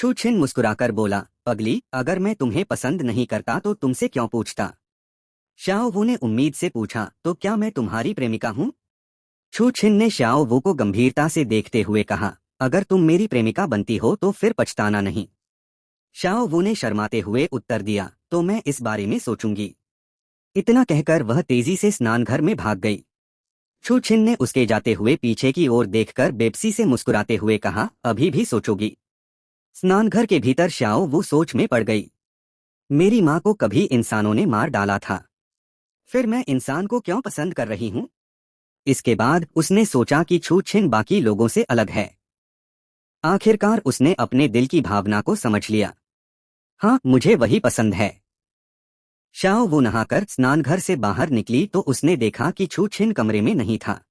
छू छिन मुस्कुराकर बोला, पगली, अगर मैं तुम्हें पसंद नहीं करता तो तुमसे क्यों पूछता? श्याओ वू ने उम्मीद से पूछा, तो क्या मैं तुम्हारी प्रेमिका हूँ? छू छिन ने श्याओ वू को गंभीरता से देखते हुए कहा, अगर तुम मेरी प्रेमिका बनती हो तो फिर पछताना नहीं। श्याओ वू ने शर्माते हुए उत्तर दिया, तो मैं इस बारे में सोचूंगी। इतना कहकर वह तेजी से स्नानघर में भाग गई। छू छिन ने उसके जाते हुए पीछे की ओर देखकर बेबसी से मुस्कुराते हुए कहा, अभी भी सोचोगी? स्नानघर के भीतर श्याओ वो सोच में पड़ गई। मेरी माँ को कभी इंसानों ने मार डाला था, फिर मैं इंसान को क्यों पसंद कर रही हूँ? इसके बाद उसने सोचा कि छू छिन बाकी लोगों से अलग है। आखिरकार उसने अपने दिल की भावना को समझ लिया। हाँ, मुझे वही पसंद है। श्याओ वो नहाकर स्नानघर से बाहर निकली तो उसने देखा कि छू छिन कमरे में नहीं था।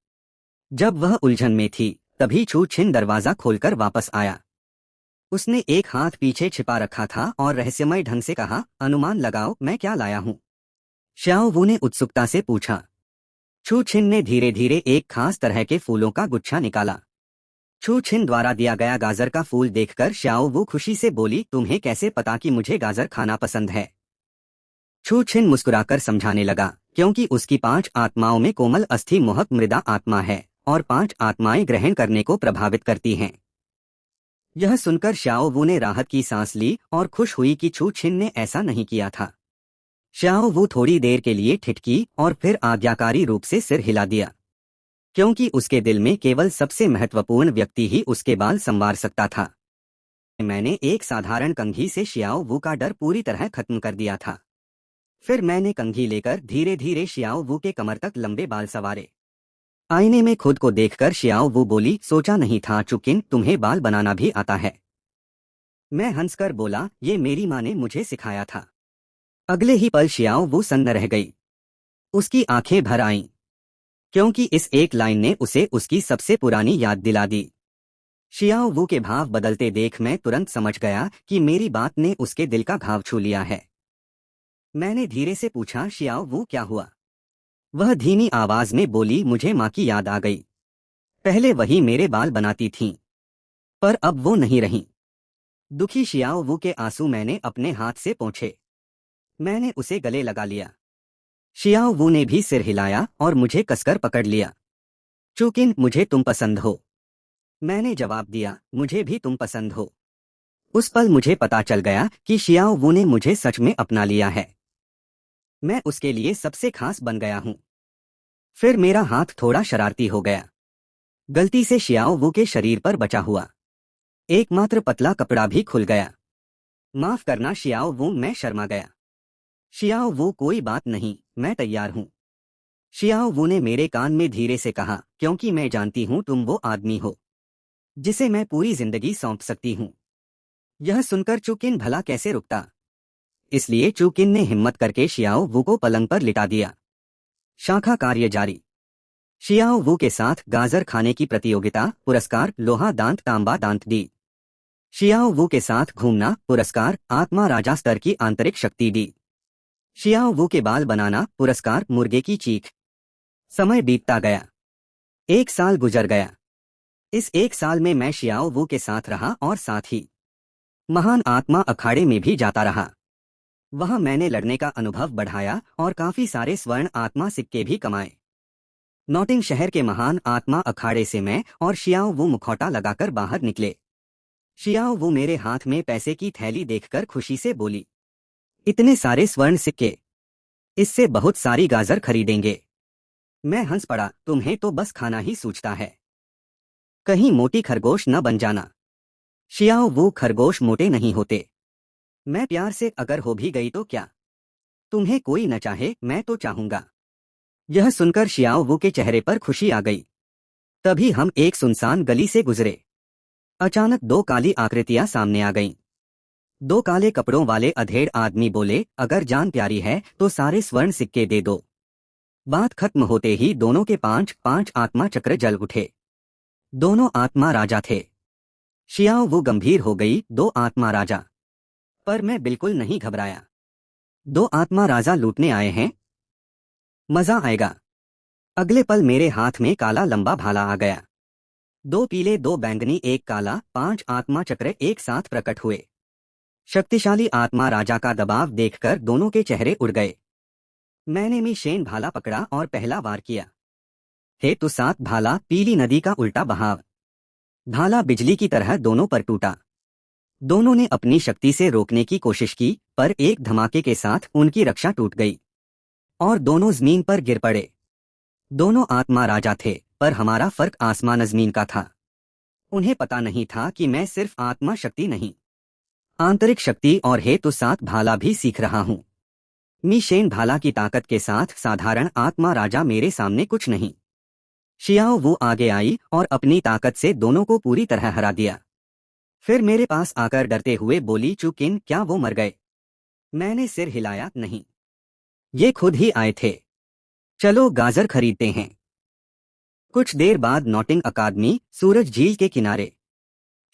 जब वह उलझन में थी तभी छू छिन दरवाजा खोलकर वापस आया। उसने एक हाथ पीछे छिपा रखा था और रहस्यमय ढंग से कहा, अनुमान लगाओ मैं क्या लाया हूँ? श्याओ वू ने उत्सुकता से पूछा। छू छिन ने धीरे धीरे एक खास तरह के फूलों का गुच्छा निकाला। छू छिन द्वारा दिया गया गाजर का फूल देखकर श्याओ वू खुशी से बोली, तुम्हें कैसे पता कि मुझे गाजर खाना पसंद है? छू छिन मुस्कुराकर समझाने लगा, क्योंकि उसकी 5 आत्माओं में कोमल अस्थि मोहक मृदा आत्मा है और 5 आत्माएं ग्रहण करने को प्रभावित करती हैं। यह सुनकर श्याओ वू ने राहत की सांस ली और खुश हुई कि छू छिन ने ऐसा नहीं किया था। श्याओ वू थोड़ी देर के लिए ठिठकी और फिर आज्ञाकारी रूप से सिर हिला दिया, क्योंकि उसके दिल में केवल सबसे महत्वपूर्ण व्यक्ति ही उसके बाल संवार सकता था। मैंने एक साधारण कंघी से श्याओ वू का डर पूरी तरह खत्म कर दिया था। फिर मैंने कंघी लेकर धीरे धीरे श्याओ वू के कमर तक लंबे बाल संवारे। आईने में खुद को देखकर श्याओ वू बोली, सोचा नहीं था चुकिन तुम्हें बाल बनाना भी आता है। मैं हंसकर बोला, ये मेरी माँ ने मुझे सिखाया था। अगले ही पल श्याओ वू सन्न रह गई। उसकी आंखें भर आईं, क्योंकि इस एक लाइन ने उसे उसकी सबसे पुरानी याद दिला दी। श्याओ वू के भाव बदलते देख मैं तुरंत समझ गया कि मेरी बात ने उसके दिल का घाव छू लिया है। मैंने धीरे से पूछा, श्याओ वू क्या हुआ? वह धीमी आवाज में बोली, मुझे माँ की याद आ गई। पहले वही मेरे बाल बनाती थीं, पर अब वो नहीं रहीं। दुखी श्याओ वू के आंसू मैंने अपने हाथ से पोंछे। मैंने उसे गले लगा लिया। श्याओ वू ने भी सिर हिलाया और मुझे कसकर पकड़ लिया। चूकिन मुझे तुम पसंद हो। मैंने जवाब दिया, मुझे भी तुम पसंद हो। उस पल मुझे पता चल गया कि श्याओ वू ने मुझे सच में अपना लिया है। मैं उसके लिए सबसे खास बन गया हूँ। फिर मेरा हाथ थोड़ा शरारती हो गया। गलती से श्याओ वू के शरीर पर बचा हुआ एकमात्र पतला कपड़ा भी खुल गया। माफ करना श्याओ वू, मैं शर्मा गया। श्याओ वू, कोई बात नहीं, मैं तैयार हूँ। श्याओ वू ने मेरे कान में धीरे से कहा, क्योंकि मैं जानती हूँ तुम वो आदमी हो जिसे मैं पूरी जिंदगी सौंप सकती हूँ। यह सुनकर चुकिन भला कैसे रुकता, इसलिए चुकिन ने हिम्मत करके श्याओ वू को पलंग पर लिटा दिया। शाखा कार्य जारी। श्याओ वू के साथ गाजर खाने की प्रतियोगिता पुरस्कार लोहा दांत तांबा दांत दी। श्याओ वू के साथ घूमना पुरस्कार आत्मा राजा स्तर की आंतरिक शक्ति दी। श्याओ वू के बाल बनाना पुरस्कार मुर्गे की चीख। समय बीतता गया। 1 साल गुजर गया। इस 1 साल में मैं श्याओ वू के साथ रहा और साथ ही महान आत्मा अखाड़े में भी जाता रहा। वहां मैंने लड़ने का अनुभव बढ़ाया और काफी सारे स्वर्ण आत्मा सिक्के भी कमाए। नॉटिंग शहर के महान आत्मा अखाड़े से मैं और श्याओ वू मुखौटा लगाकर बाहर निकले। श्याओ वू मेरे हाथ में पैसे की थैली देखकर खुशी से बोली, इतने सारे स्वर्ण सिक्के, इससे बहुत सारी गाजर खरीदेंगे। मैं हंस पड़ा, तुम्हें तो बस खाना ही सूझता है, कहीं मोटी खरगोश न बन जाना। श्याओ वू, खरगोश मोटे नहीं होते। मैं प्यार से अगर हो भी गई तो क्या? तुम्हें कोई न चाहे, मैं तो चाहूंगा। यह सुनकर श्याओ वू के चेहरे पर खुशी आ गई। तभी हम एक सुनसान गली से गुजरे। अचानक 2 काली आकृतियां सामने आ गईं। 2 काले कपड़ों वाले अधेड़ आदमी बोले, अगर जान प्यारी है तो सारे स्वर्ण सिक्के दे दो। बात खत्म होते ही दोनों के 5-5 आत्मा चक्र जल उठे। दोनों आत्मा राजा थे। श्याओ वू गंभीर हो गई, 2 आत्मा राजा। पर मैं बिल्कुल नहीं घबराया। 2 आत्मा राजा लूटने आए हैं, मजा आएगा। अगले पल मेरे हाथ में काला लंबा भाला आ गया। दो पीले, दो बैंगनी, एक काला, 5 आत्मा चक्र एक साथ प्रकट हुए। शक्तिशाली आत्मा राजा का दबाव देखकर दोनों के चेहरे उड़ गए। मैंने मीशेन भाला पकड़ा और पहला वार किया। हेतु 7 भाला, पीली नदी का उल्टा बहाव। भाला बिजली की तरह दोनों पर टूटा। दोनों ने अपनी शक्ति से रोकने की कोशिश की, पर एक धमाके के साथ उनकी रक्षा टूट गई और दोनों जमीन पर गिर पड़े। दोनों आत्मा राजा थे, पर हमारा फर्क आसमान जमीन का था। उन्हें पता नहीं था कि मैं सिर्फ आत्मा शक्ति नहीं, आंतरिक शक्ति और हेतु 7 भाला भी सीख रहा हूँ। मीशेन भाला की ताकत के साथ साधारण आत्मा राजा मेरे सामने कुछ नहीं। शियाओ वो आगे आई और अपनी ताकत से दोनों को पूरी तरह हरा दिया। फिर मेरे पास आकर डरते हुए बोली, चुकिन, क्या वो मर गए? मैंने सिर हिलाया, नहीं, ये खुद ही आए थे। चलो गाजर खरीदते हैं। कुछ देर बाद नॉटिंग अकादमी, सूरज झील के किनारे।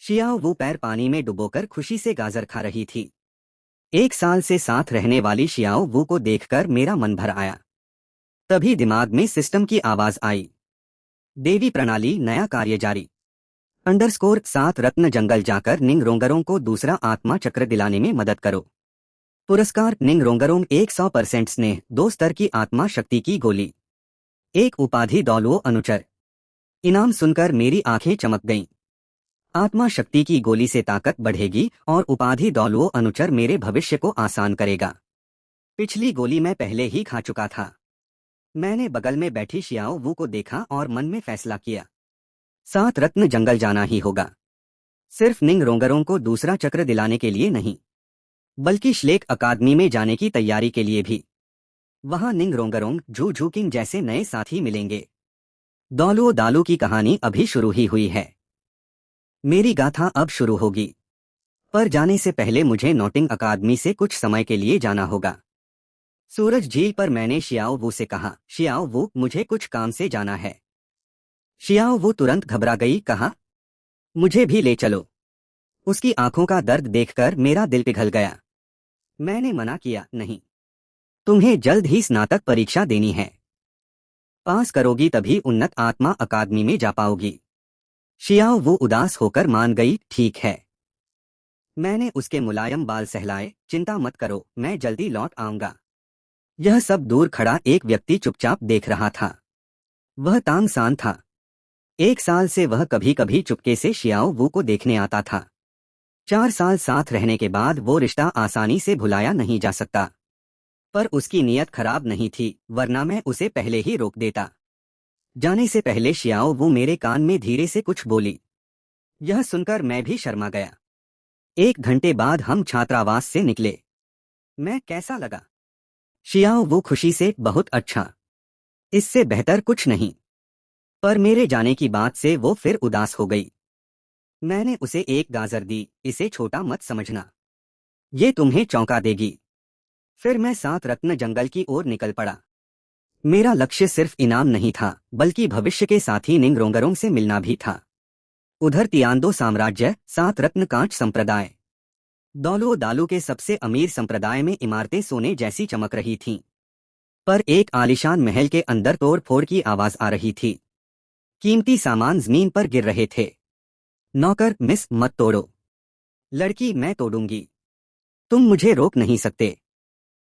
शियाओ वो पैर पानी में डुबोकर खुशी से गाजर खा रही थी। 1 साल से साथ रहने वाली शियाओ वो को देखकर मेरा मन भर आया। तभी दिमाग में सिस्टम की आवाज आई, देवी प्रणाली, नया कार्य जारी। _7 रत्न जंगल जाकर निंगरोंगरों को दूसरा आत्मा चक्र दिलाने में मदद करो। पुरस्कार, निंगरोंगरों 100% स्नेह, 2 स्तर की आत्मा शक्ति की गोली, 1 उपाधि, दौलवो अनुचर। इनाम सुनकर मेरी आंखें चमक गईं। आत्मा शक्ति की गोली से ताकत बढ़ेगी और उपाधि दौलवो अनुचर मेरे भविष्य को आसान करेगा। पिछली गोली मैं पहले ही खा चुका था। मैंने बगल में बैठी शियाओ वू को देखा और मन में फैसला किया, 7 रत्न जंगल जाना ही होगा। सिर्फ निंगरोंगरों को दूसरा चक्र दिलाने के लिए नहीं, बल्कि श्लेक अकादमी में जाने की तैयारी के लिए भी। वहां निंगरोंगरों, झूझूकिंग जैसे नए साथी मिलेंगे। दौलुओ दालू की कहानी अभी शुरू ही हुई है। मेरी गाथा अब शुरू होगी। पर जाने से पहले मुझे नॉटिंग अकादमी से कुछ समय के लिए जाना होगा। सूरज झील पर मैंने शियाओ वू से कहा, शियाओ वू, मुझे कुछ काम से जाना है। शियाओ वू तुरंत घबरा गई, कहा, मुझे भी ले चलो। उसकी आंखों का दर्द देखकर मेरा दिल पिघल गया। मैंने मना किया, नहीं, तुम्हें जल्द ही स्नातक परीक्षा देनी है। पास करोगी तभी उन्नत आत्मा अकादमी में जा पाओगी। शियाओ वो उदास होकर मान गई, ठीक है। मैंने उसके मुलायम बाल सहलाए, चिंता मत करो, मैं जल्दी लौट आऊंगा। यह सब दूर खड़ा एक व्यक्ति चुपचाप देख रहा था। वह तांग सान था। 1 साल से वह कभी कभी चुपके से शियाओ वू को देखने आता था। 4 साल साथ रहने के बाद वो रिश्ता आसानी से भुलाया नहीं जा सकता। पर उसकी नीयत खराब नहीं थी, वरना मैं उसे पहले ही रोक देता। जाने से पहले शियाओ वो मेरे कान में धीरे से कुछ बोली। यह सुनकर मैं भी शर्मा गया। 1 घंटे बाद हम छात्रावास से निकले। मैं कैसा लगा? शियाओ वो खुशी से, बहुत अच्छा, इससे बेहतर कुछ नहीं। पर मेरे जाने की बात से वो फिर उदास हो गई। मैंने उसे एक गाजर दी, इसे छोटा मत समझना, ये तुम्हें चौंका देगी। फिर मैं 7 रत्न जंगल की ओर निकल पड़ा। मेरा लक्ष्य सिर्फ इनाम नहीं था, बल्कि भविष्य के साथी निंगरोंगरों से मिलना भी था। उधर तियानदो साम्राज्य, 7 रत्न कांच संप्रदाय। दौलुओ दालू के सबसे अमीर संप्रदाय में इमारतें सोने जैसी चमक रही थीं। पर एक आलीशान महल के अंदर तोड़-फोड़ की आवाज आ रही थी। कीमती सामान जमीन पर गिर रहे थे। नौकर, मिस, मत तोड़ो। लड़की, मैं तोड़ूंगी, तुम मुझे रोक नहीं सकते।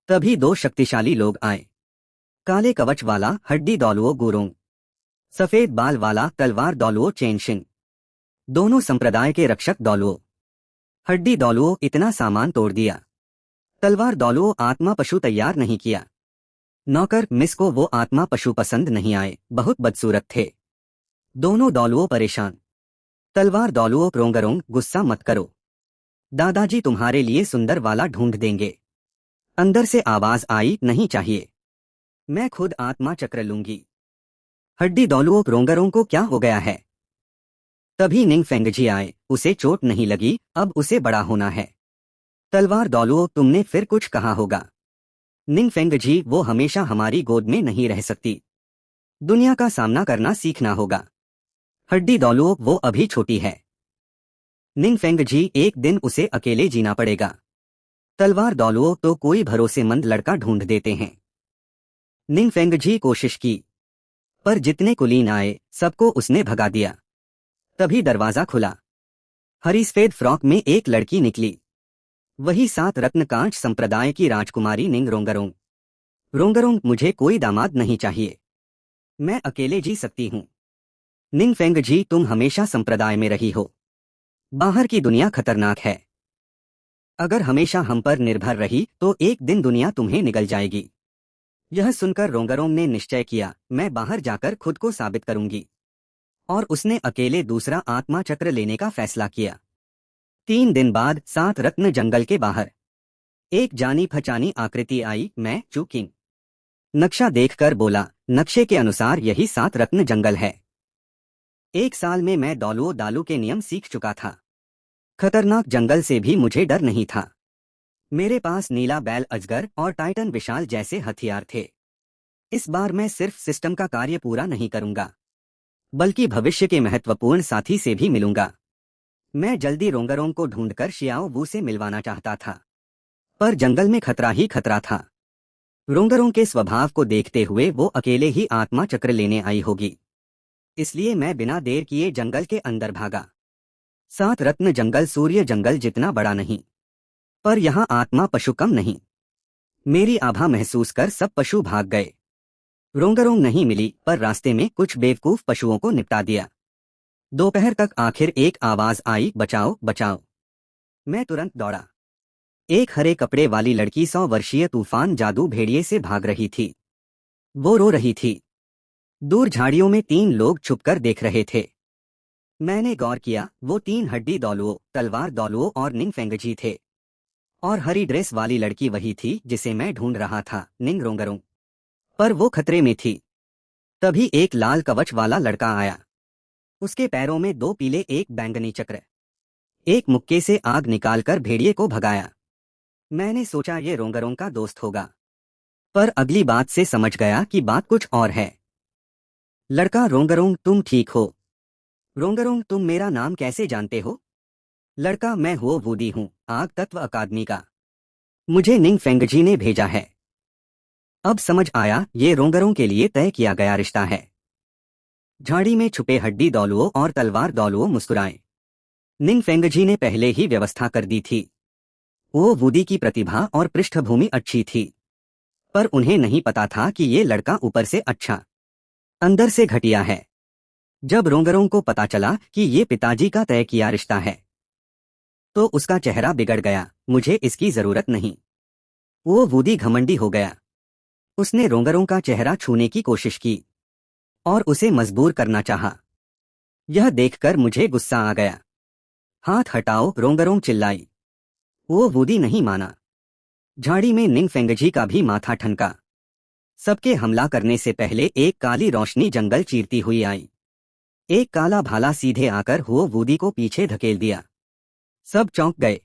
तभी 2 शक्तिशाली लोग आए। काले कवच वाला हड्डी दौलुओ गुरोंग, सफेद बाल वाला तलवार दौलुओ चेनशिन। दोनों संप्रदाय के रक्षक दौलुओ। हड्डी दौलुओ इतना सामान तोड़ दिया, तलवार दौलुओ आत्मा पशु तैयार नहीं किया। नौकर, मिस को वो आत्मा पशु पसंद नहीं आए, बहुत बदसूरत थे। दोनों दौलुओ परेशान। तलवार दौलुओ रोंगरोंग, गुस्सा मत करो, दादाजी तुम्हारे लिए सुंदर वाला ढूंढ देंगे। अंदर से आवाज आई, नहीं चाहिए, मैं खुद आत्मा चक्र लूंगी। हड्डी दौलुओ रोंगरों को क्या हो गया है? तभी निंग फेंगजी आए, उसे चोट नहीं लगी, अब उसे बड़ा होना है। तलवार दौलुओ, तुमने फिर कुछ कहा होगा। निंग फेंगजी, वो हमेशा हमारी गोद में नहीं रह सकती, दुनिया का सामना करना सीखना होगा। हड्डी दौलुओ, वो अभी छोटी है। निंग फेंगजी, एक दिन उसे अकेले जीना पड़ेगा। तलवार दौलुओ, तो कोई भरोसेमंद लड़का ढूंढ देते हैं। निंग फेंगजी कोशिश की, पर जितने कुलीन आए सबको उसने भगा दिया। तभी दरवाजा खुला। हरी सफेद फ्रॉक में एक लड़की निकली। वही 7 रत्न कांच संप्रदाय की राजकुमारी निंग रोंगरोंग। रोंगरोंग, मुझे कोई दामाद नहीं चाहिए, मैं अकेले जी सकती हूँ। निंग फेंग जी, तुम हमेशा संप्रदाय में रही हो, बाहर की दुनिया खतरनाक है। अगर हमेशा हम पर निर्भर रही तो एक दिन दुनिया तुम्हें निगल जाएगी। यह सुनकर रोंगरोंग ने निश्चय किया, मैं बाहर जाकर खुद को साबित करूंगी। और उसने अकेले दूसरा आत्मा चक्र लेने का फैसला किया। 3 दिन बाद 7 रत्न जंगल के बाहर एक जानी पहचानी आकृति आई। मैं चूकिंग नक्शा देखकर बोला, नक्शे के अनुसार यही 7 रत्न जंगल है। 1 साल में मैं दौलुओ दालू के नियम सीख चुका था। खतरनाक जंगल से भी मुझे डर नहीं था। मेरे पास नीला बैल अजगर और टाइटन विशाल जैसे हथियार थे। इस बार मैं सिर्फ सिस्टम का कार्य पूरा नहीं करूंगा, बल्कि भविष्य के महत्वपूर्ण साथी से भी मिलूंगा। मैं जल्दी रोंगरोंग को ढूंढकर शियाओ वू से मिलवाना चाहता था, पर जंगल में खतरा ही खतरा था। रोंगरोंग के स्वभाव को देखते हुए वो अकेले ही आत्मा चक्र लेने आई होगी, इसलिए मैं बिना देर किए जंगल के अंदर भागा। 7 रत्न जंगल सूर्य जंगल जितना बड़ा नहीं, पर यहाँ आत्मा पशु कम नहीं। मेरी आभा महसूस कर सब पशु भाग गए। रोंगरोंग नहीं मिली, पर रास्ते में कुछ बेवकूफ पशुओं को निपटा दिया। दोपहर तक आखिर एक आवाज आई, बचाओ बचाओ। मैं तुरंत दौड़ा। एक हरे कपड़े वाली लड़की 100 वर्षीय तूफान जादू भेड़िए से भाग रही थी। वो रो रही थी। दूर झाड़ियों में 3 लोग छुपकर देख रहे थे। मैंने गौर किया, वो 3 हड्डी दौलुओ, तलवार दौलुओ और निंग फेंगजी थे। और हरी ड्रेस वाली लड़की वही थी जिसे मैं ढूंढ रहा था, निंग रोंगरोंग। पर वो खतरे में थी। तभी एक लाल कवच वाला लड़का आया। उसके पैरों में 2 पीले, एक बैंगनी चक्र। एक मुक्के से आग निकालकर भेड़िए को भगाया। मैंने सोचा ये रोंगरोंग का दोस्त होगा, पर अगली बात से समझ गया कि बात कुछ और है। लड़का, रोंगरोंग तुम ठीक हो? रोंगरोंग, तुम मेरा नाम कैसे जानते हो? लड़का, मैं हुओ वूदी हूँ, आग तत्व अकादमी का। मुझे निंग फेंगजी ने भेजा है। अब समझ आया, ये रोंगरोंग के लिए तय किया गया रिश्ता है। झाड़ी में छुपे हड्डी दौलुओ और तलवार दौलुओ मुस्कुराए। निंग फेंगजी ने पहले ही व्यवस्था कर दी थी। वो वूदी की प्रतिभा और पृष्ठभूमि अच्छी थी, पर उन्हें नहीं पता था कि ये लड़का ऊपर से अच्छा, अंदर से घटिया है। जब रोंगरोंग को पता चला कि ये पिताजी का तय किया रिश्ता है, तो उसका चेहरा बिगड़ गया। मुझे इसकी जरूरत नहीं। वो वूदी घमंडी हो गया। उसने रोंगरोंग का चेहरा छूने की कोशिश की और उसे मजबूर करना चाहा। यह देखकर मुझे गुस्सा आ गया। हाथ हटाओ, रोंगरोंग चिल्लाई। वो वूदी नहीं माना। झाड़ी में निंग फेंगजी का भी माथा ठनका। सबके हमला करने से पहले एक काली रोशनी जंगल चीरती हुई आई। एक काला भाला सीधे आकर हुओ वूदी को पीछे धकेल दिया। सब चौंक गए।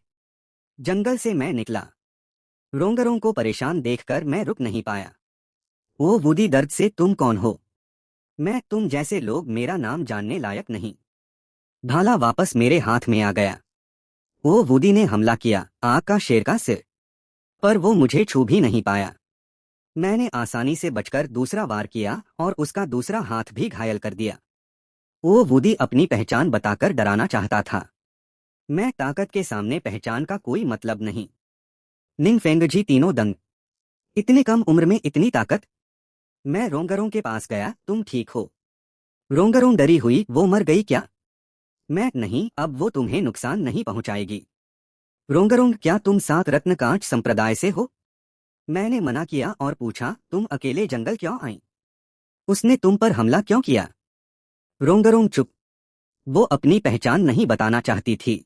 जंगल से मैं निकला। रोंगरोंग को परेशान देखकर मैं रुक नहीं पाया। वो वूदी, दर्द से तुम कौन हो? मैं तुम जैसे लोग मेरा नाम जानने लायक नहीं। भाला वापस मेरे हाथ में आ गया। वो वूदी ने हमला किया, आग का शेर का सिर, पर वो मुझे छू भी नहीं पाया। मैंने आसानी से बचकर दूसरा वार किया और उसका दूसरा हाथ भी घायल कर दिया। वो वूदी अपनी पहचान बताकर डराना चाहता था। मैं ताकत के सामने पहचान का कोई मतलब नहीं। निंग फेंगजी तीनों दंग। इतने कम उम्र में इतनी ताकत? मैं रोंगरोंग के पास गया, तुम ठीक हो? रोंगरोंग डरी हुई, वो मर गई क्या? मैं नहीं, अब वो तुम्हें नुकसान नहीं पहुंचाएगी। रोंगरोंग, क्या तुम 7 रत्न कांच संप्रदाय से हो? मैंने मना किया और पूछा, तुम अकेले जंगल क्यों आई? उसने तुम पर हमला क्यों किया? रोंगरोंग चुप। वो अपनी पहचान नहीं बताना चाहती थी।